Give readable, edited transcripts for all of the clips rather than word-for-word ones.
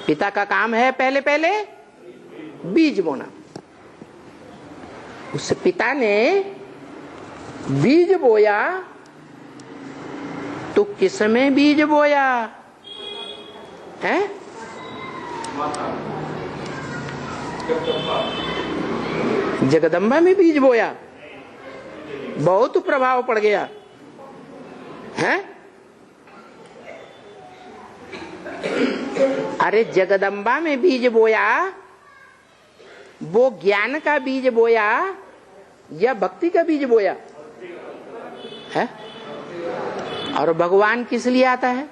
पिता का काम है पहले पहले बीज बोना। उस पिता ने बीज बोया तो किसमें बीज बोया है? जगदम्बा में बीज बोया। बहुत प्रभाव पड़ गया है। अरे जगदम्बा में बीज बोया, वो ज्ञान का बीज बोया या भक्ति का बीज बोया है? और भगवान किस लिए आता है?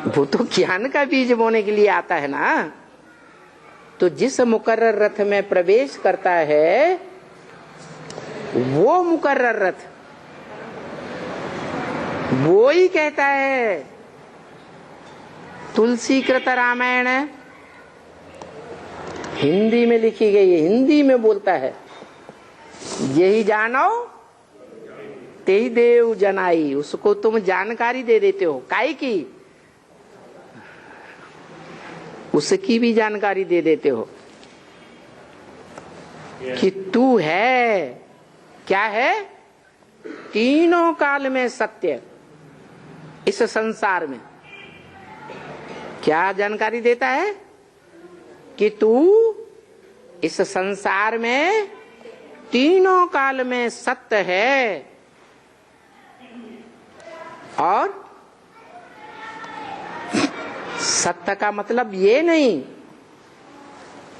वो तो ज्ञान का बीज बोने के लिए आता है ना। तो जिस मुकर्रर रथ में प्रवेश करता है वो मुकर्रर रथ वो ही कहता है तुलसी कृत रामायण हिंदी में लिखी गई है, हिंदी में बोलता है, यही जानो तेई देव जनाई। उसको तुम जानकारी दे देते हो, काई की? उसकी भी जानकारी दे देते हो कि तू है, क्या है? तीनों काल में सत्य। इस संसार में क्या जानकारी देता है? कि तू इस संसार में तीनों काल में सत्य है। और सत्य का मतलब ये नहीं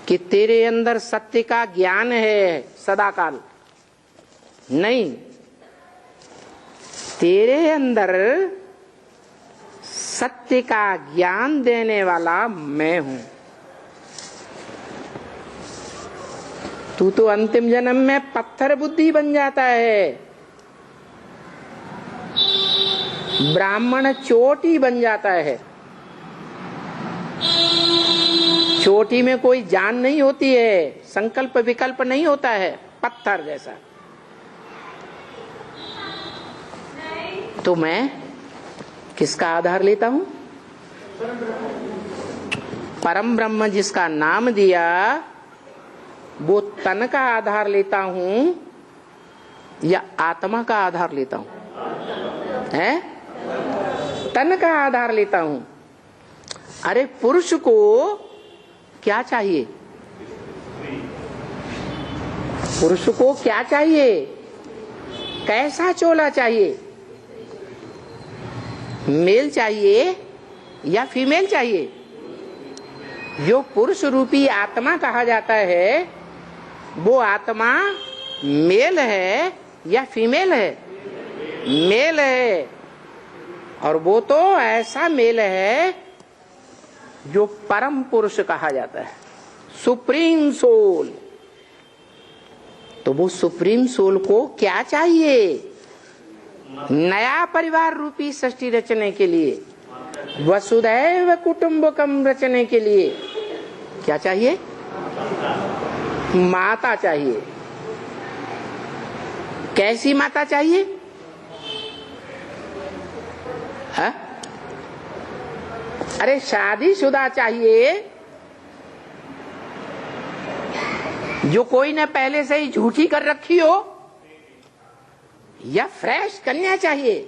कि तेरे अंदर सत्य का ज्ञान है सदा काल, नहीं, तेरे अंदर सत्य का ज्ञान देने वाला मैं हूं। तू तो अंतिम जन्म में पत्थर बुद्धि बन जाता है, ब्राह्मण चोटी बन जाता है। चोटी में कोई जान नहीं होती है, संकल्प विकल्प नहीं होता है, पत्थर जैसा। तो मैं किसका आधार लेता हूं? परम ब्रह्म जिसका नाम दिया वो तन का आधार लेता हूं या आत्मा का आधार लेता हूं? है? तन का आधार लेता हूं। अरे पुरुष को क्या चाहिए? पुरुष को क्या चाहिए? कैसा चोला चाहिए? मेल चाहिए या फीमेल चाहिए? जो पुरुष रूपी आत्मा कहा जाता है वो आत्मा मेल है या फीमेल है? मेल है। और वो तो ऐसा मेल है जो परम पुरुष कहा जाता है, सुप्रीम सोल। तो वो सुप्रीम सोल को क्या चाहिए? नया परिवार रूपी सृष्टि रचने के लिए, वसुधैव कुटुंबकम रचने के लिए क्या चाहिए? माता चाहिए। कैसी माता चाहिए? है? अरे शादीशुदा चाहिए जो कोई ने पहले से ही झूठी कर रखी हो, या फ्रेश कन्या चाहिए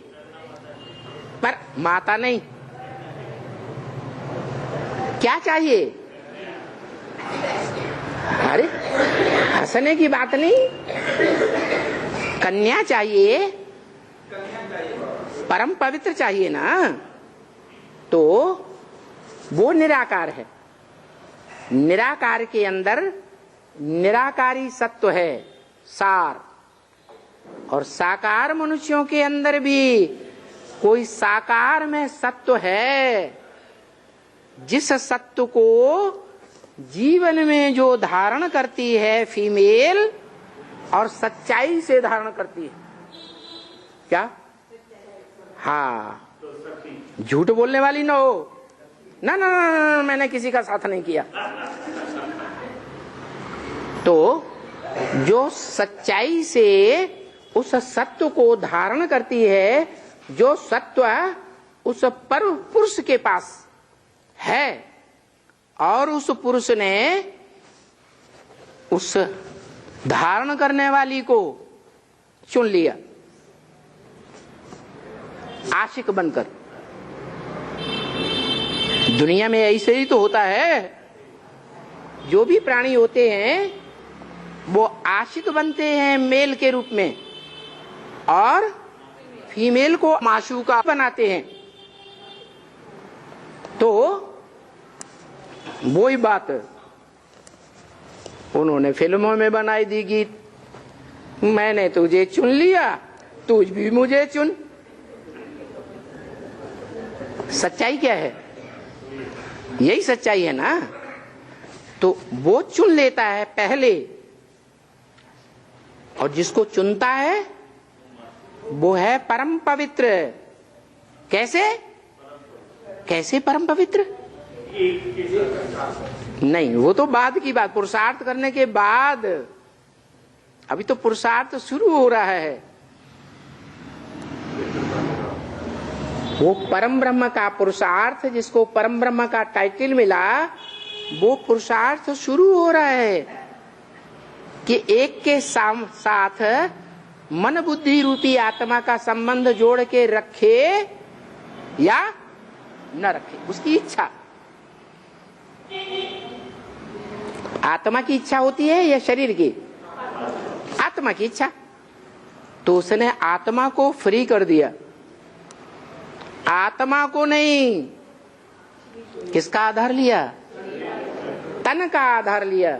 पर माता नहीं? क्या चाहिए? अरे हंसने की बात नहीं, कन्या चाहिए, परम पवित्र चाहिए ना। तो वो निराकार है। निराकार के अंदर निराकारी सत्व है, सार। और साकार मनुष्यों के अंदर भी कोई साकार में सत्व है, जिस सत्व को जीवन में जो धारण करती है फीमेल, और सच्चाई से धारण करती है। क्या? हाँ, झूठ बोलने वाली ना हो। ना ना ना, ना, मैंने किसी का साथ नहीं किया। तो जो सच्चाई से उस सत्व को धारण करती है, जो सत्व उस पर पुरुष के पास है और उस पुरुष ने उस धारण करने वाली को चुन लिया आशिक बनकर। दुनिया में ऐसे ही तो होता है, जो भी प्राणी होते हैं वो आशिक बनते हैं मेल के रूप में और फीमेल को माशूका बनाते हैं। तो वो ही बात उन्होंने फिल्मों में बनाई दी गीत, मैंने तुझे चुन लिया तुझ भी मुझे चुन। सच्चाई क्या है? यही सच्चाई है ना। तो वो चुन लेता है पहले और जिसको चुनता है वो है परम पवित्र। कैसे? कैसे परम पवित्र? नहीं, वो तो बाद की बात, पुरुषार्थ करने के बाद। अभी तो पुरुषार्थ शुरू हो रहा है। वो परम ब्रह्म का पुरुषार्थ, जिसको परम ब्रह्म का टाइटल मिला, वो पुरुषार्थ शुरू हो रहा है कि एक के साथ मन बुद्धि रूपी आत्मा का संबंध जोड़ के रखे या न रखे, उसकी इच्छा। आत्मा की इच्छा होती है या शरीर की? आत्मा की इच्छा। तो उसने आत्मा को फ्री कर दिया, आत्मा को नहीं। किसका आधार लिया? तन का आधार लिया।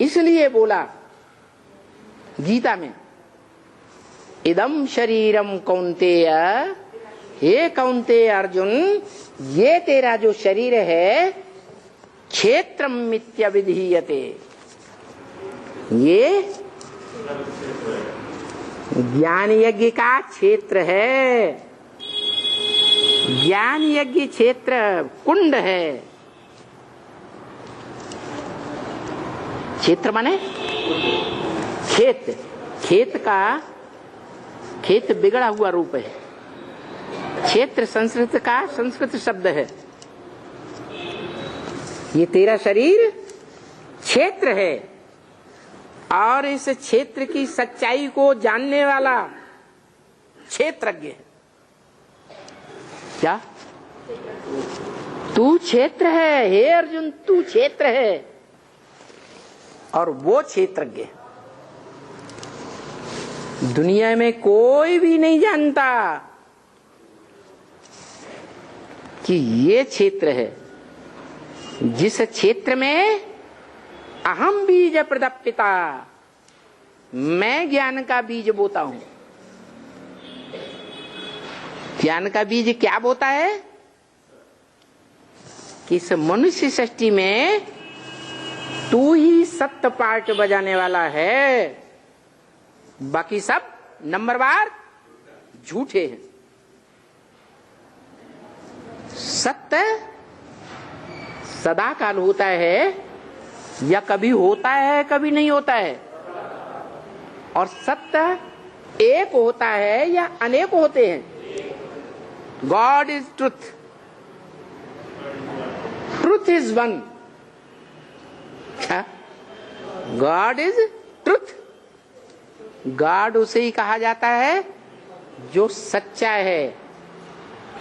इसलिए बोला गीता में, इदम शरीरम कौन्तेय, हे कौन्तेय अर्जुन, ये तेरा जो शरीर है क्षेत्रम मिथ्याविधीयते, ये ज्ञान यज्ञ का क्षेत्र है। ज्ञान यज्ञ क्षेत्र कुंड है। क्षेत्र माने खेत, खेत का, खेत बिगड़ा हुआ रूप है। क्षेत्र संस्कृत का संस्कृत शब्द है। ये तेरा शरीर क्षेत्र है और इस क्षेत्र की सच्चाई को जानने वाला क्षेत्रज्ञ है। क्या? तू क्षेत्र है, हे अर्जुन, तू क्षेत्र है और वो क्षेत्रज्ञ। दुनिया में कोई भी नहीं जानता कि ये क्षेत्र है, जिस क्षेत्र में अहम बीज प्रदप्पिता, मैं ज्ञान का बीज बोता हूं। ज्ञान का बीज क्या बोता है कि इस मनुष्य सृष्टि में तू ही सत्य पार्ट बजाने वाला है, बाकी सब नंबरवार झूठे हैं। सत्य सदा काल होता है या कभी होता है कभी नहीं होता है, और सत्य एक होता है या अनेक होते हैं। God is truth, truth is one. क्या? God is truth. गॉड उसे ही कहा जाता है जो सच्चा है,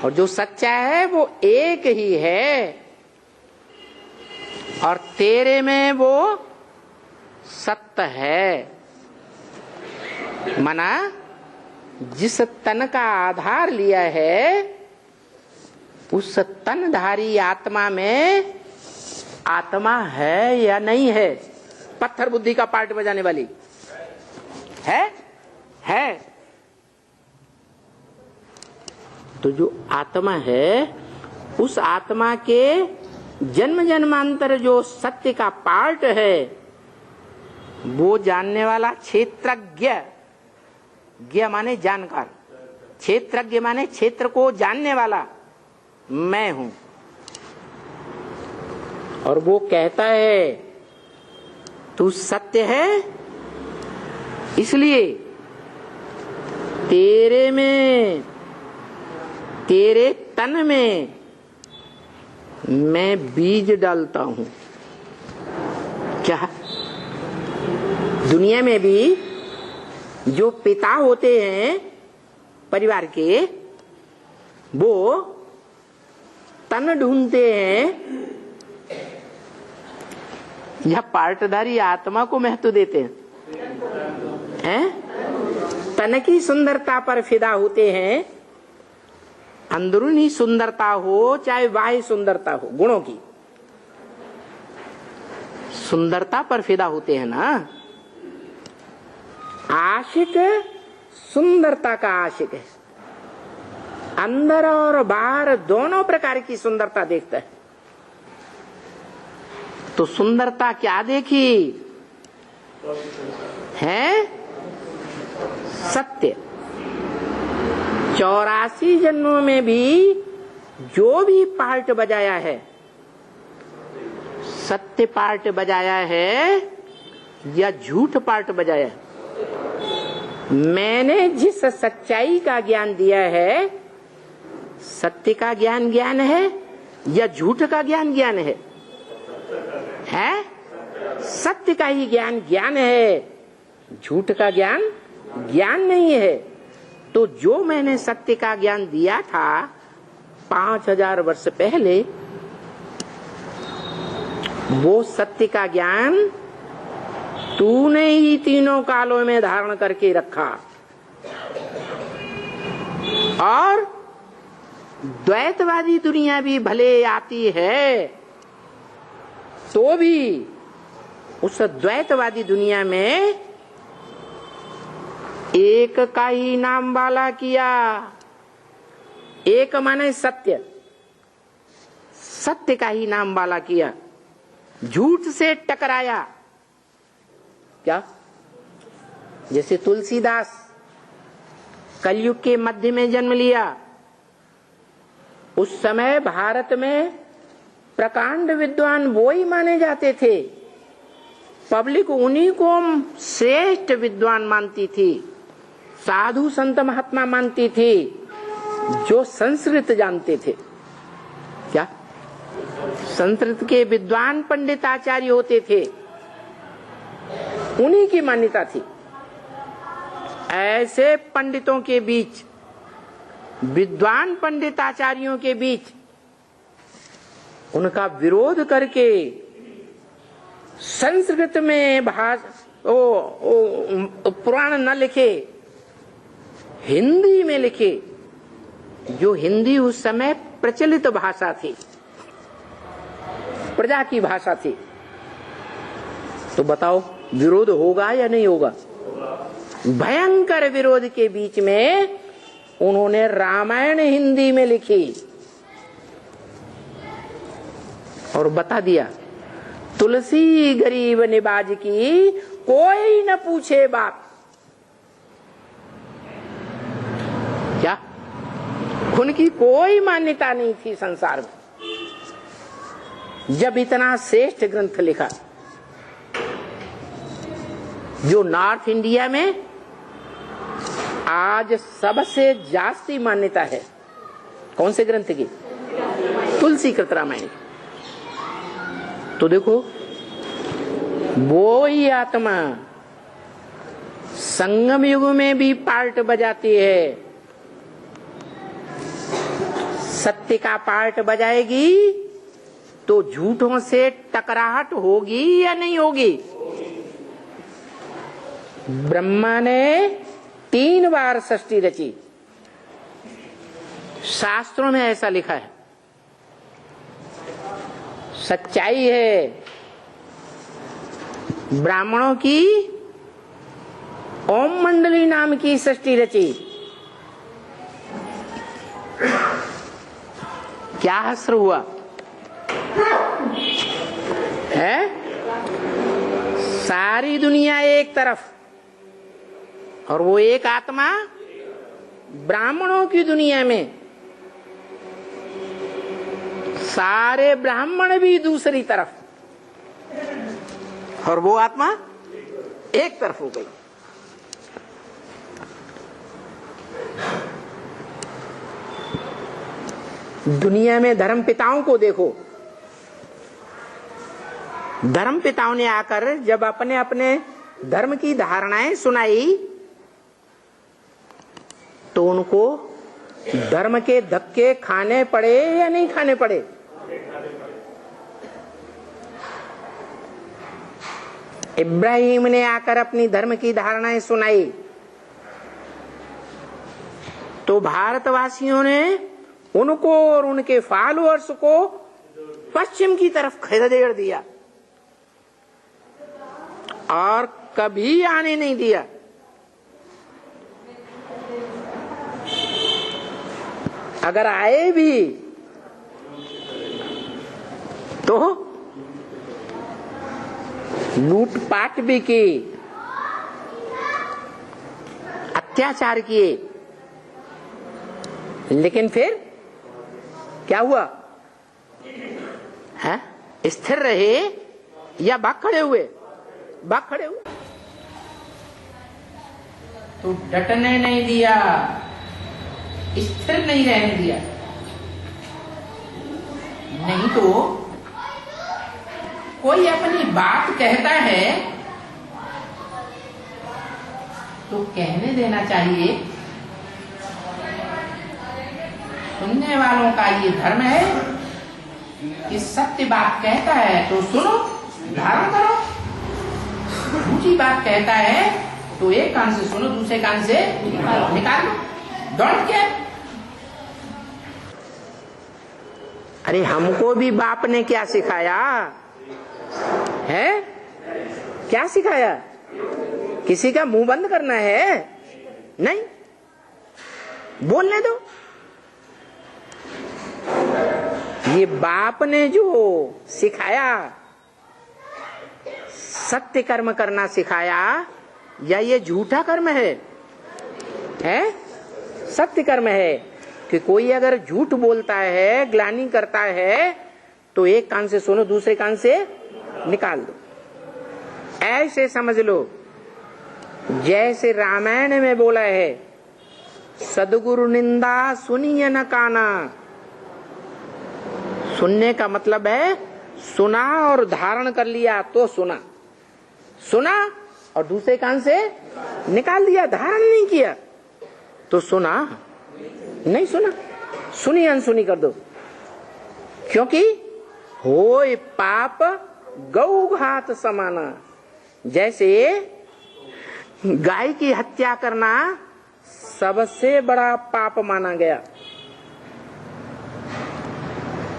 और जो सच्चा है वो एक ही है, और तेरे में वो सत्य है। माना जिस तन का आधार लिया है, उस तनधारी आत्मा में आत्मा है या नहीं है? पत्थर बुद्धि का पार्ट बजाने वाली है। तो जो आत्मा है, उस आत्मा के जन्म जन्मांतर जो सत्य का पार्ट है, वो जानने वाला क्षेत्रज्ञ। ज्ञ माने जानकार, क्षेत्रज्ञ माने क्षेत्र को जानने वाला मैं हूं। और वो कहता है तू सत्य है, इसलिए तेरे में, तेरे तन में मैं बीज डालता हूं। क्या दुनिया में भी जो पिता होते हैं परिवार के, वो तन ढूंढते हैं या पार्टधारी आत्मा को महत्व देते हैं? तन की सुंदरता पर फिदा होते हैं, अंदरूनी सुंदरता हो चाहे बाह्य सुंदरता हो, गुणों की सुंदरता पर फिदा होते हैं ना। आशिक सुंदरता का आशिक है, अंदर और बाहर दोनों प्रकार की सुंदरता देखता है। तो सुंदरता क्या देखी है? सत्य। 84 जन्मों में भी जो भी पार्ट बजाया है, सत्य पार्ट बजाया है या झूठ पार्ट बजाया है? मैंने जिस सच्चाई का ज्ञान दिया है, सत्य का ज्ञान ज्ञान है या झूठ का ज्ञान ज्ञान है? सत्य का ही ज्ञान ज्ञान है, झूठ का ज्ञान ज्ञान नहीं है। तो जो मैंने सत्य का ज्ञान दिया था 5000 वर्ष पहले, वो सत्य का ज्ञान तूने ही तीनों कालों में धारण करके रखा। और द्वैतवादी दुनिया भी भले आती है तो भी उस द्वैतवादी दुनिया में एक का ही नाम वाला किया। एक माने सत्य, सत्य का ही नाम वाला किया, झूठ से टकराया। क्या? जैसे तुलसीदास कलयुग के मध्य में जन्म लिया, उस समय भारत में प्रकांड विद्वान वो ही माने जाते थे, पब्लिक उन्हीं को श्रेष्ठ विद्वान मानती थी, साधु संत महात्मा मानती थी, जो संस्कृत जानते थे। क्या? संस्कृत के विद्वान पंडित आचार्य होते थे, उन्हीं की मान्यता थी। ऐसे पंडितों के बीच, विद्वान पंडित आचार्यों के बीच उनका विरोध करके संस्कृत में पुराण न लिखे, हिंदी में लिखे, जो हिंदी उस समय प्रचलित भाषा थी, प्रजा की भाषा थी। तो बताओ विरोध होगा या नहीं होगा? भयंकर विरोध के बीच में उन्होंने रामायण हिंदी में लिखी और बता दिया, तुलसी गरीब निबाज की कोई न पूछे बात। क्या? उनकी कोई मान्यता नहीं थी संसार में। जब इतना श्रेष्ठ ग्रंथ लिखा, जो नॉर्थ इंडिया में आज सबसे जास्ती मान्यता है, कौन से ग्रंथ की? तुलसी कृत रामायण। तो देखो, वो ही आत्मा संगम युग में भी पार्ट बजाती है, सत्य का पार्ट बजाएगी तो झूठों से टकराहट होगी या नहीं होगी? ब्रह्मा ने 3 बार सृष्टि रची, शास्त्रों में ऐसा लिखा है, सच्चाई है। ब्राह्मणों की ओम मंडली नाम की सृष्टि रची। क्या हस्र हुआ है? सारी दुनिया एक तरफ और वो एक आत्मा ब्राह्मणों की दुनिया में, सारे ब्राह्मण भी दूसरी तरफ और वो आत्मा एक तरफ हो गई। दुनिया में धर्म पिताओं को देखो, धर्म पिताओं ने आकर जब अपने अपने धर्म की धारणाएं सुनाई तो उनको धर्म के धक्के खाने पड़े या नहीं खाने पड़े? इब्राहिम ने आकर अपनी धर्म की धारणाएं सुनाई तो भारतवासियों ने उनको और उनके फॉलोअर्स को पश्चिम की तरफ खदेड़ दिया और कभी आने नहीं दिया। अगर आए भी तो लूटपाट भी की, अत्याचार किए, लेकिन फिर क्या हुआ? है स्थिर रहे या भाग खड़े हुए? भाग खड़े हुए। तो डटने नहीं दिया, स्थिर नहीं रहने दिया। नहीं तो कोई अपनी बात कहता है तो कहने देना चाहिए, सुनने वालों का ये धर्म है कि सत्य बात कहता है तो सुनो, धारण करो। झूठी बात कहता है तो एक कान से सुनो, दूसरे कान से निकाल लो। Don't care. अरे हमको भी बाप ने क्या सिखाया है? क्या सिखाया? किसी का मुंह बंद करना है? नहीं, बोलने दो। ये बाप ने जो सिखाया, सत्य कर्म करना सिखाया या ये झूठा कर्म है? सत्य कर्म है कि कोई अगर झूठ बोलता है, ग्लानि करता है तो एक कान से सुनो, दूसरे कान से निकाल दो। ऐसे समझ लो जैसे रामायण में बोला है, सदगुरु निंदा सुनिए न काना। सुनने का मतलब है सुना और धारण कर लिया तो सुना, सुना और दूसरे कान से निकाल दिया, धारण नहीं किया तो सुना नहीं, सुना सुनी अनसुनी कर दो। क्योंकि होय पाप गौ घात समाना। जैसे गाय की हत्या करना सबसे बड़ा पाप माना गया।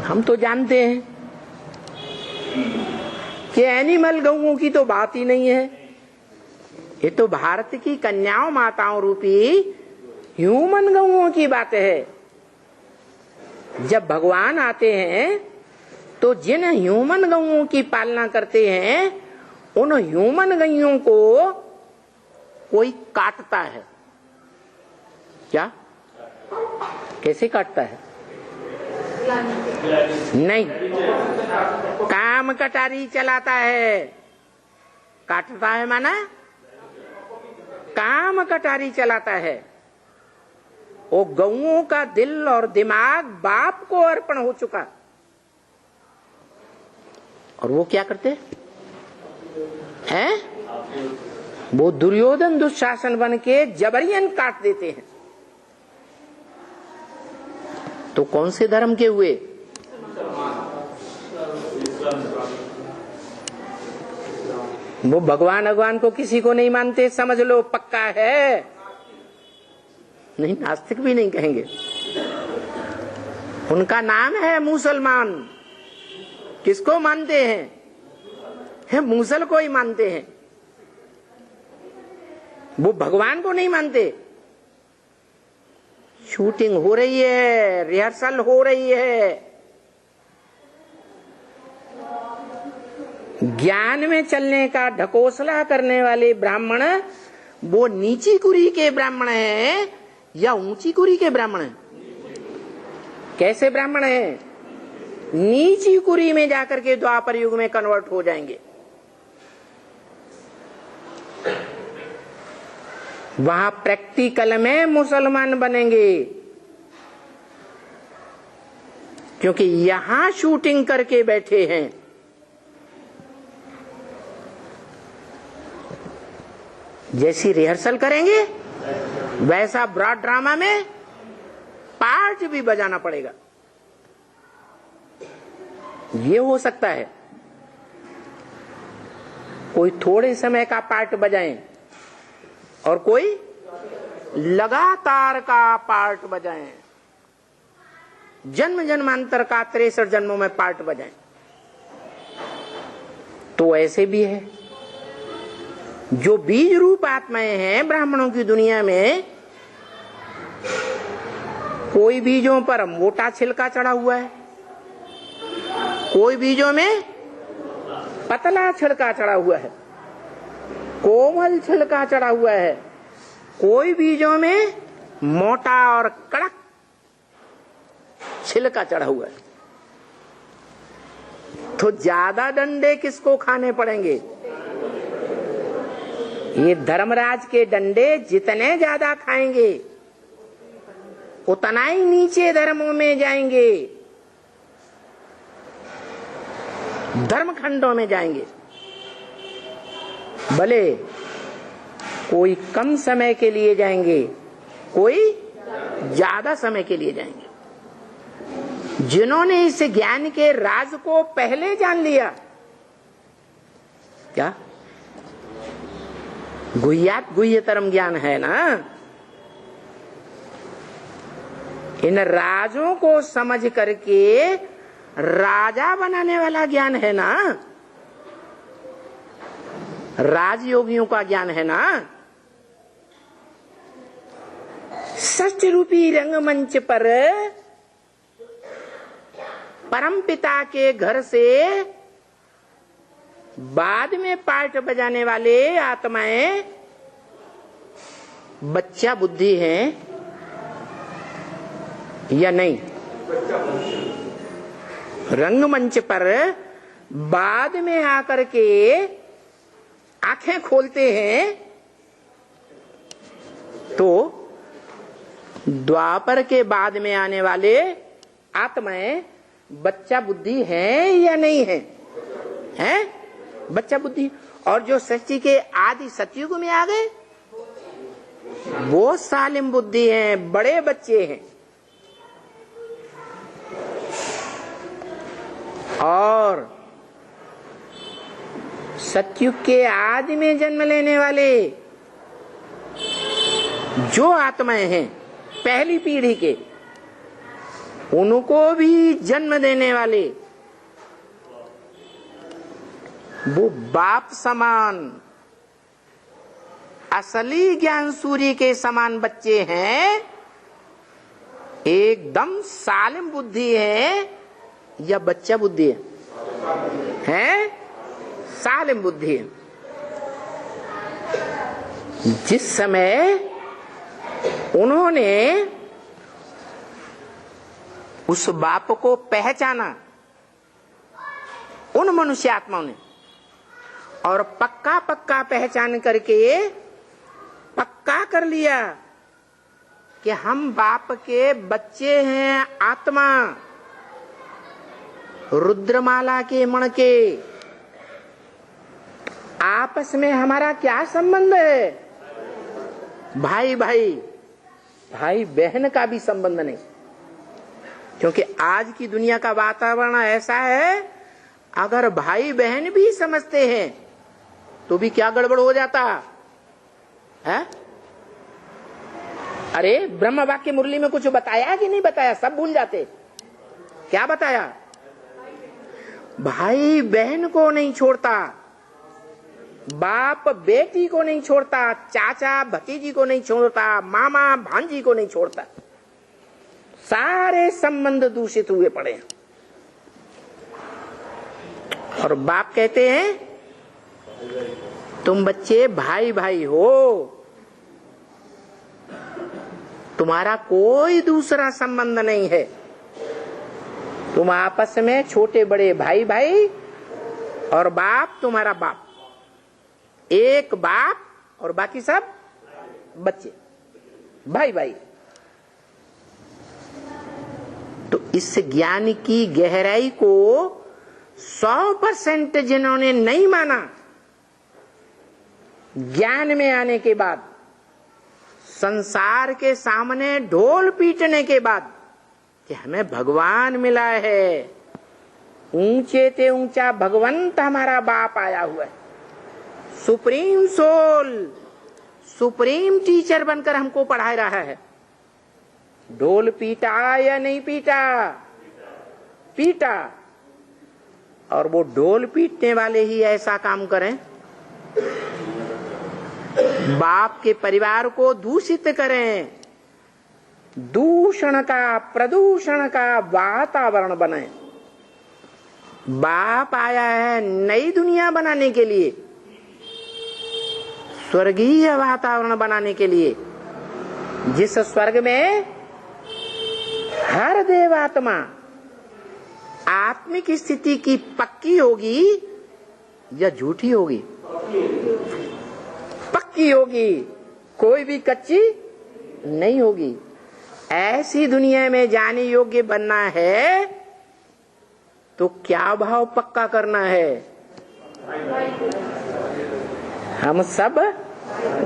हम तो जानते हैं कि एनिमल गौओं की तो बात ही नहीं है। ये तो भारत की कन्याओं माताओं रूपी ह्यूमन गौओं की बात है। जब भगवान आते हैं तो जिन ह्यूमन गौओं की पालना करते हैं उन ह्यूमन गैयों को कोई काटता है। क्या? कैसे काटता है? नहीं, काम कटारी चलाता है। काटता है माना काम कटारी चलाता है। वो गौओं का दिल और दिमाग बाप को अर्पण हो चुका और वो क्या करते हैं? वो दुर्योधन दुशासन बन के जबरियन काट देते हैं। तो कौन से धर्म के हुए? वो भगवान को किसी को नहीं मानते, समझ लो पक्का है। नहीं, नास्तिक भी नहीं कहेंगे। उनका नाम है मुसलमान। किसको मानते हैं? मूसल को ही मानते हैं। वो भगवान को नहीं मानते। शूटिंग हो रही है, रिहर्सल हो रही है। ज्ञान में चलने का ढकोसला करने वाले ब्राह्मण वो नीची कुरी के ब्राह्मण हैं या ऊंची कुरी के ब्राह्मण हैं? कैसे ब्राह्मण हैं? नीची कुरी में जाकर के द्वापर युग में कन्वर्ट हो जाएंगे। वहां प्रैक्टिकल में मुसलमान बनेंगे, क्योंकि यहां शूटिंग करके बैठे हैं। जैसी रिहर्सल करेंगे वैसा ब्रॉड ड्रामा में पार्ट भी बजाना पड़ेगा। ये हो सकता है कोई थोड़े समय का पार्ट बजाएं और कोई लगातार का पार्ट बजाएं, जन्म जन्मांतर का 63 जन्मों में पार्ट बजाएं। तो ऐसे भी है जो बीज रूप आत्माएं हैं ब्राह्मणों की दुनिया में, कोई बीजों पर मोटा छिलका चढ़ा हुआ है, कोई बीजों में पतला छिलका चढ़ा हुआ है, कोमल छिलका चढ़ा हुआ है, कोई बीजों में मोटा और कड़क छिलका चढ़ा हुआ है। तो ज्यादा डंडे किसको खाने पड़ेंगे? ये धर्मराज के डंडे जितने ज्यादा खाएंगे उतना ही नीचे धर्मों में जाएंगे, धर्मखंडों में जाएंगे। भले कोई कम समय के लिए जाएंगे, कोई ज्यादा समय के लिए जाएंगे। जिन्होंने इस ज्ञान के राज को पहले जान लिया, क्या गुह्यात गुह्यतरम ज्ञान है ना, इन राजों को समझ करके राजा बनाने वाला ज्ञान है ना, राजयोगियों का ज्ञान है ना। षष्ठ रूपी रंगमंच पर परमपिता के घर से बाद में पार्ट बजाने वाले आत्माएं बच्चा बुद्धि हैं या नहीं? रंगमंच पर बाद में आकर के आंखें खोलते हैं तो द्वापर के बाद में आने वाले आत्माएं बच्चा बुद्धि है या नहीं है? हैं? बच्चा बुद्धि। और जो सृष्टि के आदि सतयुग में आ गए वो सालिम बुद्धि हैं, बड़े बच्चे हैं। और सतयुग के आदि में जन्म लेने वाले जो आत्माएं हैं पहली पीढ़ी के, उनको भी जन्म देने वाले वो बाप समान असली ज्ञान सूर्य के समान बच्चे हैं। एकदम सालिम बुद्धि है या बच्चा बुद्धि है? सालिम बुद्धि है। जिस समय उन्होंने उस बाप को पहचाना, उन मनुष्य आत्माओं ने, और पक्का पक्का पहचान करके पक्का कर लिया कि हम बाप के बच्चे हैं, आत्मा रुद्रमाला के मण के, आपस में हमारा क्या संबंध है? भाई भाई, भाई बहन का भी संबंध नहीं। क्योंकि आज की दुनिया का वातावरण ऐसा है, अगर भाई बहन भी समझते हैं तो भी क्या गड़बड़ हो जाता है? अरे ब्रह्म वाक्य मुरली में कुछ बताया कि नहीं बताया? सब भूल जाते। क्या बताया? भाई बहन को नहीं छोड़ता, बाप बेटी को नहीं छोड़ता, चाचा भतीजी को नहीं छोड़ता, मामा भांजी को नहीं छोड़ता। सारे संबंध दूषित हुए पड़े हैं। और बाप कहते हैं तुम बच्चे भाई भाई हो, तुम्हारा कोई दूसरा संबंध नहीं है, तुम आपस में छोटे बड़े भाई भाई, और बाप तुम्हारा बाप, एक बाप और बाकी सब बच्चे, भाई भाई। तो इस ज्ञान की गहराई को 100% जिन्होंने नहीं माना ज्ञान में आने के बाद, संसार के सामने ढोल पीटने के बाद कि हमें भगवान मिला है, ऊंचे ते ऊंचा भगवंत हमारा बाप आया हुआ है, सुप्रीम सोल, सुप्रीम टीचर बनकर हमको पढ़ा रहा है। ढोल पीटा या नहीं पीटा? पीटा। और वो ढोल पीटने वाले ही ऐसा काम करें, बाप के परिवार को दूषित करें, दूषण का, प्रदूषण का वातावरण बने। बाप आया है नई दुनिया बनाने के लिए, स्वर्गीय वातावरण बनाने के लिए, जिस स्वर्ग में हर देवात्मा आत्मिक स्थिति की पक्की होगी या झूठी होगी? पक्की होगी, कोई भी कच्ची नहीं होगी। ऐसी दुनिया में जाने योग्य बनना है तो क्या भाव पक्का करना है? हम सब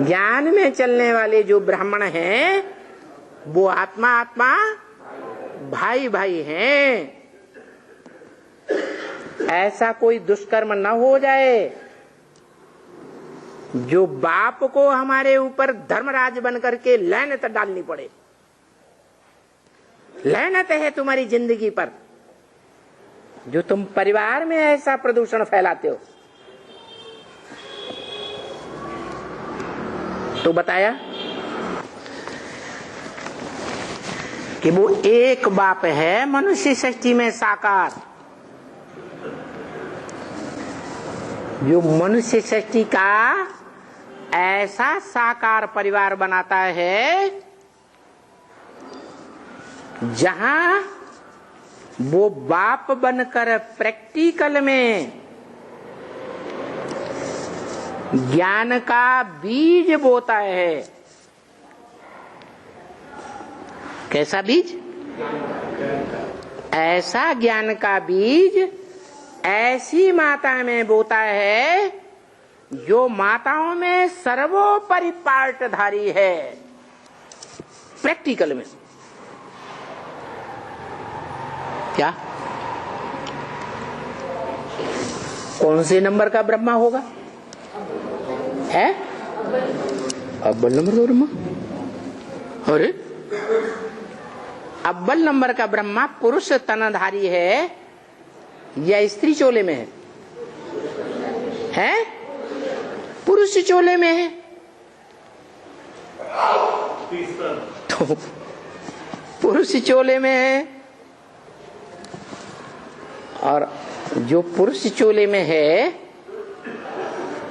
ज्ञान में चलने वाले जो ब्राह्मण हैं वो आत्मा आत्मा भाई भाई हैं। ऐसा कोई दुष्कर्म न हो जाए जो बाप को हमारे ऊपर धर्मराज बनकर के लानत डालनी पड़े। लानत है तुम्हारी जिंदगी पर जो तुम परिवार में ऐसा प्रदूषण फैलाते हो। तो बताया कि वो एक बाप है मनुष्य सृष्टि में साकार, जो मनुष्य सृष्टि का ऐसा साकार परिवार बनाता है जहां वो बाप बनकर प्रैक्टिकल में ज्ञान का बीज बोता है। कैसा बीज? ऐसा ज्ञान का बीज ऐसी माता में बोता है जो माताओं में सर्वोपरि पार्टधारी है प्रैक्टिकल में। क्या कौन से नंबर का ब्रह्मा होगा? है अव्वल नंबर का ब्रह्मा। अरे अव्वल नंबर का ब्रह्मा पुरुष तनधारी है या स्त्री चोले में है? है पुरुष चोले में है। तो पुरुष चोले में है, और जो पुरुष चोले में है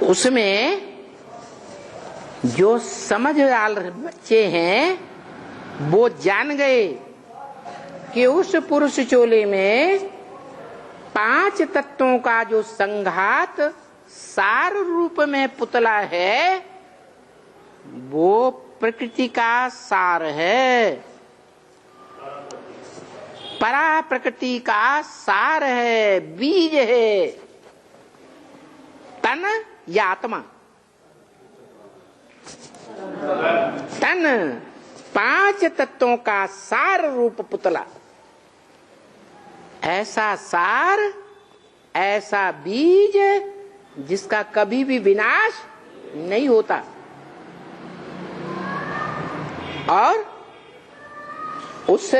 उसमें जो समझदार बच्चे हैं वो जान गए कि उस पुरुष चोले में 5 तत्वों का जो संघात सार रूप में पुतला है वो प्रकृति का सार है, परा प्रकृति का सार है, बीज है। तन या आत्मा? तन 5 तत्वों का सार रूप पुतला। ऐसा सार, ऐसा बीज जिसका कभी भी विनाश नहीं होता, और उस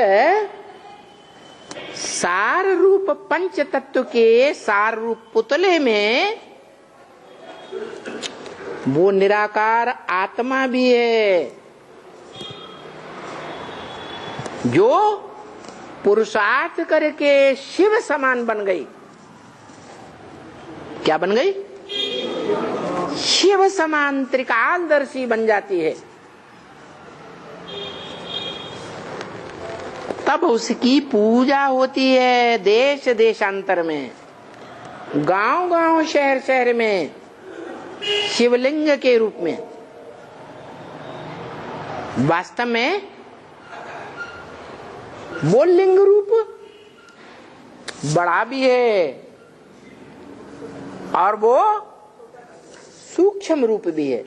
सार रूप पंच तत्व के सार रूप पुतले में वो निराकार आत्मा भी है जो पुरुषार्थ करके शिव समान बन गई। क्या बन गई? शिव समान त्रिकालदर्शी बन जाती है। तब उसकी पूजा होती है देश देशांतर में, गांव गांव शहर शहर में शिवलिंग के रूप में। वास्तव में वो लिंग रूप बड़ा भी है और वो सूक्ष्म रूप भी है।